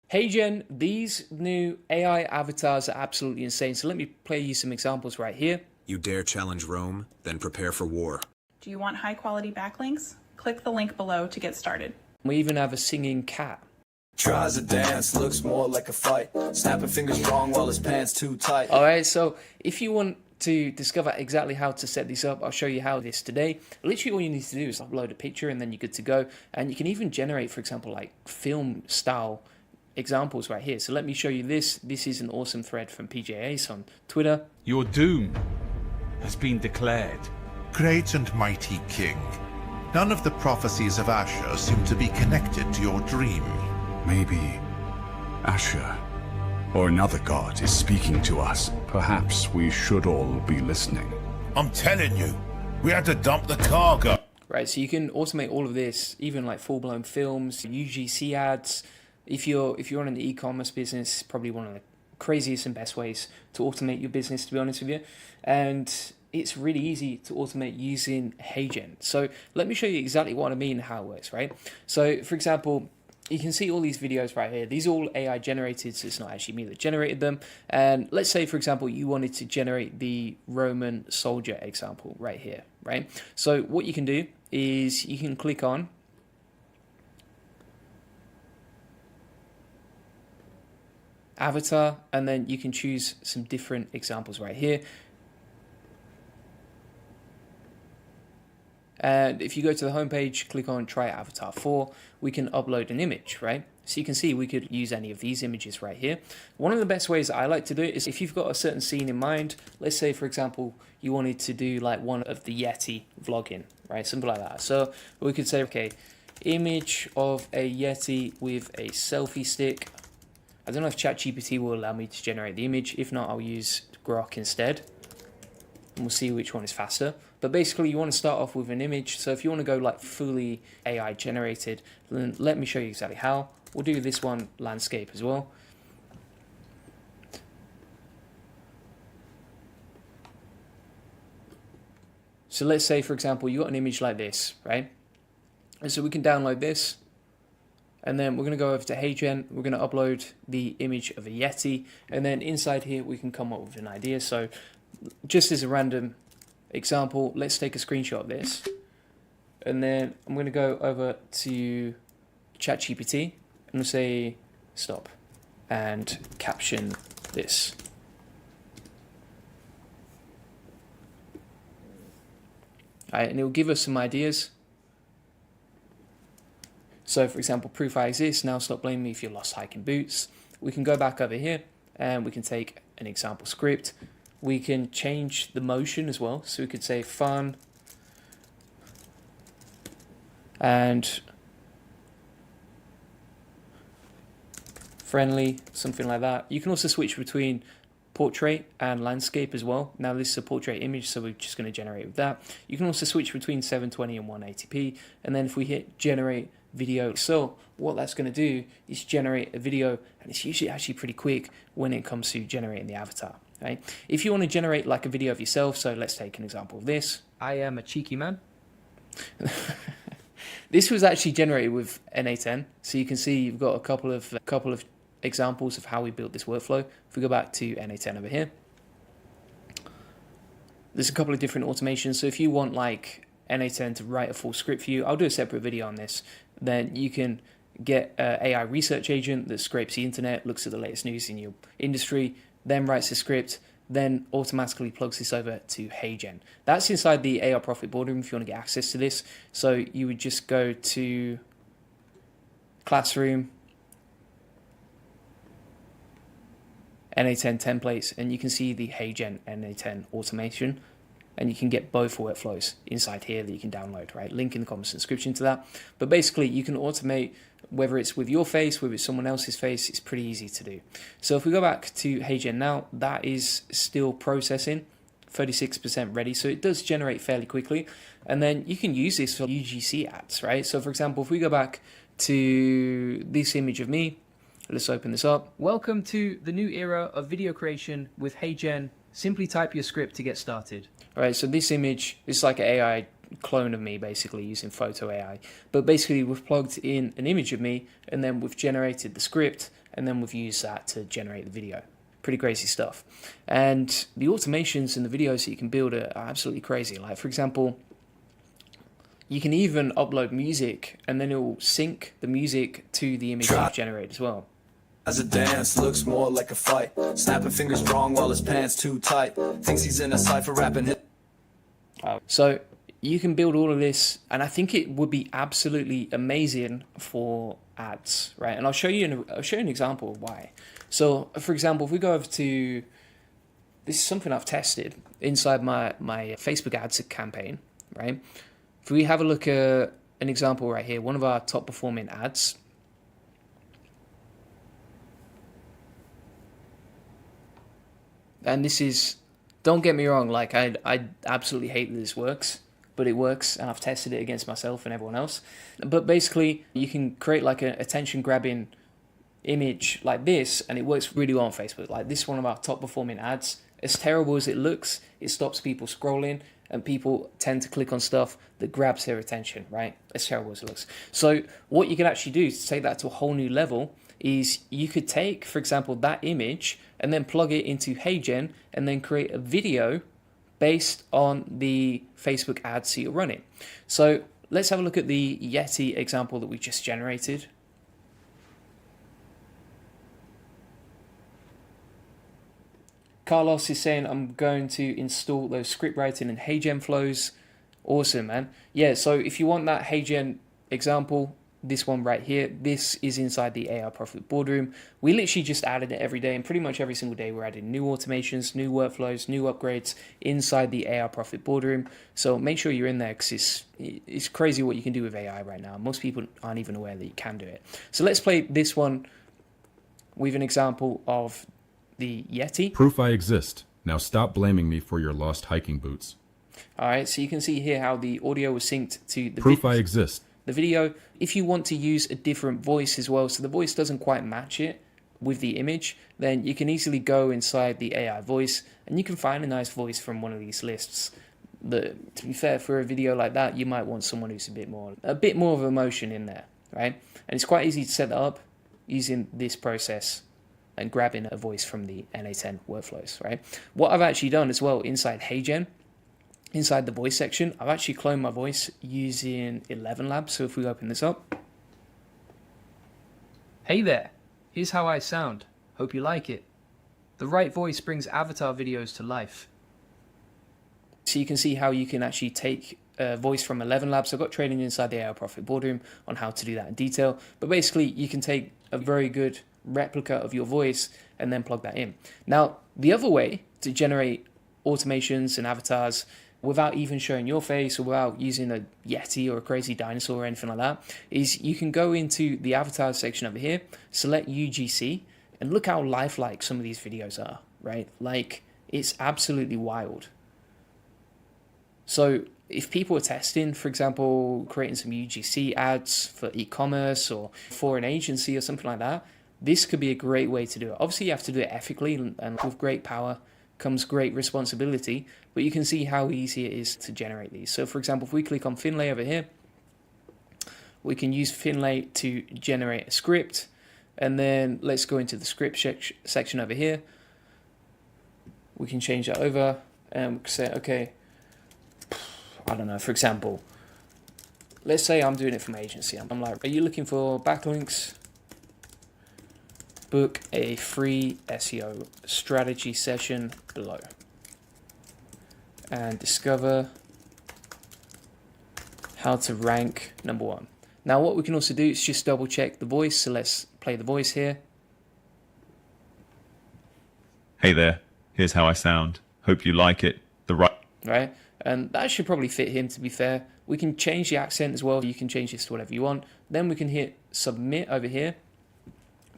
HeyGen, these new AI avatars are absolutely insane. So let me play you some examples right here. You dare challenge Rome? Then prepare for war. Do you want high quality backlinks? Click the link below to get started. We even have a singing cat. Tries to dance, looks more like a fight. Snapping fingers wrong while his pants too tight. Alright, so if you want to discover exactly how to set this up, I'll show you how this today. Literally all you need to do is upload a picture and then you're good to go. And you can even generate, for example, like film style examples right here. So let me show you this. This is an awesome thread from PJ Ace on Twitter. Your doom has been declared. Great and mighty king, none of the prophecies of Asher seem to be connected to your dream. Maybe Asher or another god is speaking to us. Perhaps we should all be listening. I'm telling you, we had to dump the cargo. Right, so you can automate all of this, even like full-blown films, UGC ads. If you're on an e-commerce business, probably one of the craziest and best ways to automate your business, to be honest with you. And it's really easy to automate using HeyGen. So let me show you exactly what I mean and how it works, right? So for example, you can see all these videos right here. These are all AI generated, so it's not actually me that generated them. And let's say, for example, you wanted to generate the Roman soldier example right here, right? So what you can do is you can click on avatar, and then you can choose some different examples right here. And if you go to the home page, click on try avatar 4, we can upload an image, right? So you can see we could use any of these images right here. One of the best ways I like to do it is if you've got a certain scene in mind, let's say, for example, you wanted to do like one of the Yeti vlogging, right? Something like that. So we could say, okay, image of a Yeti with a selfie stick. I don't know if ChatGPT will allow me to generate the image. If not, I'll use Grok instead. And we'll see which one is faster. But basically, you want to start off with an image. So if you want to go like fully AI generated, then let me show you exactly how. We'll do this one landscape as well. So let's say, for example, you got an image like this, right? And so we can download this. And then we're going to go over to HeyGen. We're going to upload the image of a Yeti. And then inside here, we can come up with an idea. So just as a random example, let's take a screenshot of this. And then I'm going to go over to ChatGPT and say stop and caption this. All right, and it will give us some ideas. So for example, proof I exist, now stop blaming me if you're lost hiking boots. We can go back over here and we can take an example script. We can change the motion as well. So we could say fun and friendly, something like that. You can also switch between portrait and landscape as well. Now this is a portrait image, so we're just going to generate with that. You can also switch between 720 and 180p. And then if we hit generate video, so what that's going to do is generate a video, and it's usually actually pretty quick when it comes to generating the avatar. Okay? If you want to generate like a video of yourself, so let's take an example of this. I am a cheeky man. This was actually generated with N8N, so you can see you've got a couple of examples of how we built this workflow. If we go back to N8N over here, there's a couple of different automations. So if you want like N8N to write a full script for you, I'll do a separate video on this. Then you can get an AI research agent that scrapes the internet, looks at the latest news in your industry, then writes a script, then automatically plugs this over to HeyGen. That's inside the AI Profit Boardroom if you want to get access to this. So you would just go to Classroom, N8N templates, and you can see the HeyGen N8N automation. And you can get both workflows inside here that you can download, right? Link in the comments description to that. But basically, you can automate whether it's with your face, whether it's someone else's face. It's pretty easy to do. So if we go back to HeyGen now, that is still processing, 36% ready. So it does generate fairly quickly. And then you can use this for UGC ads, right? So for example, if we go back to this image of me, let's open this up. Welcome to the new era of video creation with HeyGen. Simply type your script to get started. All right, so this image is like an AI clone of me, basically using photo AI. But basically, we've plugged in an image of me, and then we've generated the script, and then we've used that to generate the video. Pretty crazy stuff. And the automations and the videos that you can build are absolutely crazy. Like, for example, you can even upload music and then it will sync the music to the image you've generated as well. As a dance, looks more like a fight. Snapping fingers wrong while his pants too tight. Thinks he's in a cypher rapping it. So you can build all of this, and I think it would be absolutely amazing for ads, right? And I'll show you an example of why. So, for example, if we go over to, this is something I've tested inside my Facebook ads campaign, right? If we have a look at an example right here, one of our top performing ads. And this is, don't get me wrong, like I absolutely hate that this works, but it works, and I've tested it against myself and everyone else. But basically, you can create like an attention-grabbing image like this, and it works really well on Facebook. Like this is one of our top performing ads. As terrible as it looks, it stops people scrolling, and people tend to click on stuff that grabs their attention, right? As terrible as it looks. So what you can actually do to take that to a whole new level is you could take, for example, that image and then plug it into HeyGen and then create a video based on the Facebook ads that you're running. So let's have a look at the Yeti example that we just generated. Carlos is saying, I'm going to install those script writing and HeyGen flows. Awesome, man. Yeah, so if you want that HeyGen example, this one right here, this is inside the AI Profit Boardroom. We literally just added it every day, and pretty much every single day we're adding new automations, new workflows, new upgrades inside the AI Profit Boardroom. So make sure you're in there, because it's crazy what you can do with AI right now. Most people aren't even aware that you can do it. So let's play this one with an example of the Yeti. Proof I exist. Now stop blaming me for your lost hiking boots. All right, so you can see here how the audio was synced to the Proof I exist. The video. If you want to use a different voice as well, so the voice doesn't quite match it with the image, then you can easily go inside the AI voice and you can find a nice voice from one of these lists. To be fair, for a video like that, you might want someone who's a bit more of emotion in there, right? And it's quite easy to set that up using this process and grabbing a voice from the NA10 workflows, right? What I've actually done as well inside HeyGen, inside the voice section, I've actually cloned my voice using 11 Labs. So if we open this up. Hey there, here's how I sound. Hope you like it. The right voice brings avatar videos to life. So you can see how you can actually take a voice from 11 Labs. I've got training inside the AI Profit Boardroom on how to do that in detail. But basically, you can take a very good replica of your voice and then plug that in. Now, the other way to generate automations and avatars without even showing your face or without using a Yeti or a crazy dinosaur or anything like that is you can go into the avatar section over here, select UGC, and look how lifelike some of these videos are, right? Like, it's absolutely wild. So if people are testing, for example, creating some UGC ads for e-commerce or for an agency or something like that, this could be a great way to do it. Obviously, you have to do it ethically, and with great power comes great responsibility, but you can see how easy it is to generate these. So for example, if we click on Finlay over here, we can use Finlay to generate a script, and then let's go into the script section over here. We can change that over and we can say, okay, I don't know, for example, let's say I'm doing it from agency. I'm like, are you looking for backlinks? Book a free SEO strategy session below and discover how to rank #1. Now what we can also do is just double check the voice. So let's play the voice here. Hey there, here's how I sound. Hope you like it. Right, and that should probably fit him, to be fair. We can change the accent as well. You can change this to whatever you want. Then we can hit submit over here.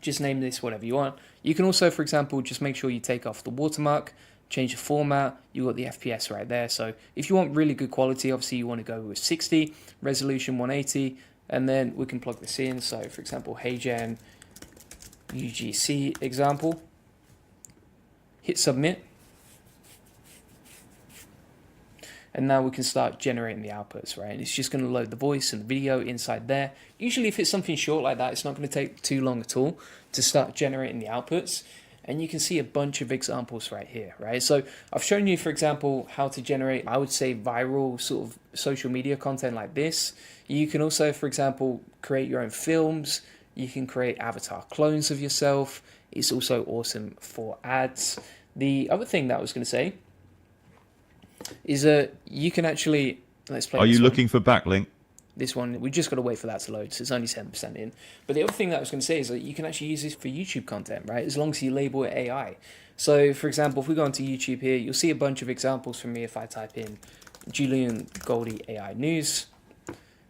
Just name this whatever you want. You can also, for example, just make sure you take off the watermark, change the format. You've got the FPS right there. So if you want really good quality, obviously you want to go with 60, resolution 180, and then we can plug this in. So for example, HeyGen UGC example. Hit submit. And now we can start generating the outputs, right? And it's just going to load the voice and the video inside there. Usually if it's something short like that, it's not going to take too long at all to start generating the outputs. And you can see a bunch of examples right here, right? So I've shown you, for example, how to generate, I would say, viral sort of social media content like this. You can also, for example, create your own films. You can create avatar clones of yourself. It's also awesome for ads. The other thing that I was going to say is you can actually, let's play. Are you this looking one. for backlink? This one, we just got to wait for that to load, so it's only 7% in. But the other thing that I was going to say is that you can actually use this for YouTube content, right? As long as you label it AI. So, for example, if we go onto YouTube here, you'll see a bunch of examples from me if I type in Julian Goldie AI News.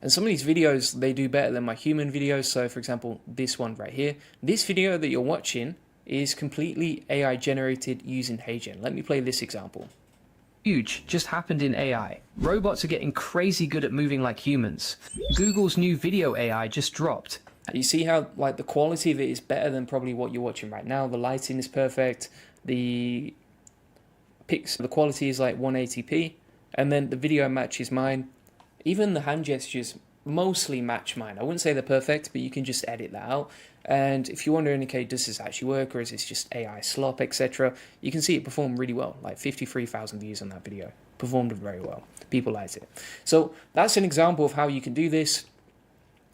And some of these videos, they do better than my human videos. So, for example, this one right here. This video that you're watching is completely AI generated using HeyGen. Let me play this example. Huge just happened in AI. Robots are getting crazy good at moving like humans. Google's new video AI just dropped. You see how like the quality of it is better than probably what you're watching right now. The lighting is perfect. The quality is like 180p, and then the video matches mine. Even the hand gestures mostly match mine. I wouldn't say they're perfect, but you can just edit that out. And if you want to indicate, does this actually work, or is this just AI slop, etc., you can see it performed really well, like 53,000 views on that video. Performed very well. People liked it. So that's an example of how you can do this,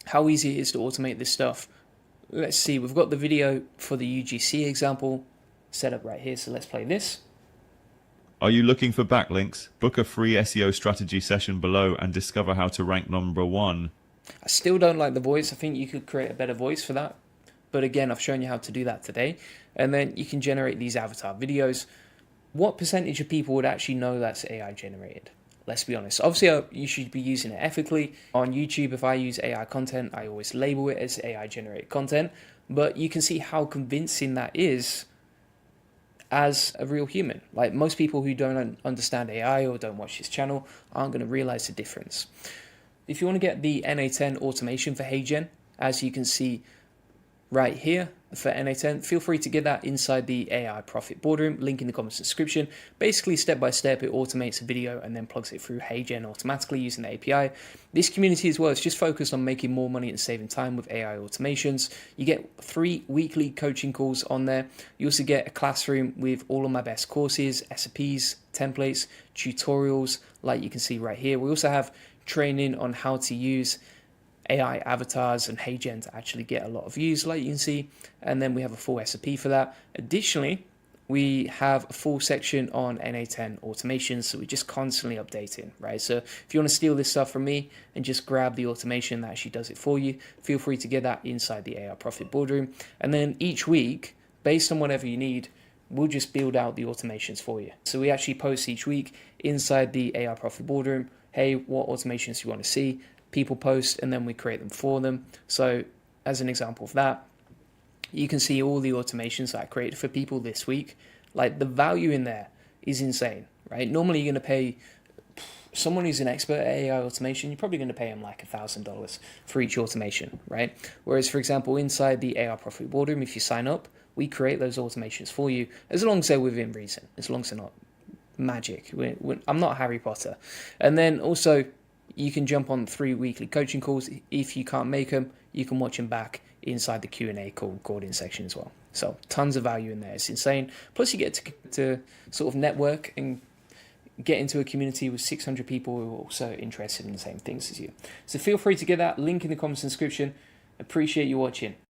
how easy it is to automate this stuff. Let's see, we've got the video for the UGC example set up right here, so let's play this. Are you looking for backlinks? Book a free SEO strategy session below and discover how to rank #1. I still don't like the voice. I think you could create a better voice for that. But again, I've shown you how to do that today. And then you can generate these avatar videos. What percentage of people would actually know that's AI generated? Let's be honest. Obviously, you should be using it ethically. On YouTube, if I use AI content, I always label it as AI generated content. But you can see how convincing that is as a real human. Like most people who don't understand AI or don't watch this channel aren't going to realize the difference. If you want to get the NA10 automation for HeyGen, as you can see right here for NA10, feel free to get that inside the AI Profit Boardroom, link in the comments description. Basically, step by step, it automates a video and then plugs it through HeyGen automatically using the API. This community as well is just focused on making more money and saving time with AI automations. You get 3 weekly coaching calls on there. You also get a classroom with all of my best courses, SOPs, templates, tutorials, like you can see right here. We also have training on how to use AI avatars and HeyGen to actually get a lot of views, like you can see, and then we have a full SOP for that. Additionally, we have a full section on NA10 automation, so we're just constantly updating, right? So if you want to steal this stuff from me and just grab the automation that actually does it for you, feel free to get that inside the AI Profit Boardroom. And then each week, based on whatever you need, we'll just build out the automations for you. So we actually post each week inside the AI Profit Boardroom, hey, what automations you want to see? People post, and then we create them for them. So as an example of that, you can see all the automations that I created for people this week. Like the value in there is insane, right? Normally you're going to pay someone who's an expert at AI automation, you're probably going to pay them like $1,000 for each automation, right? Whereas, for example, inside the AI Profit Boardroom, if you sign up, we create those automations for you, as long as they're within reason, as long as they're not magic. I'm not Harry Potter. And then also, you can jump on 3 weekly coaching calls. If you can't make them, you can watch them back inside the Q&A called Goldie section as well. So tons of value in there. It's insane. Plus you get to sort of network and get into a community with 600 people who are also interested in the same things as you. So feel free to get that link in the comments description. Appreciate you watching.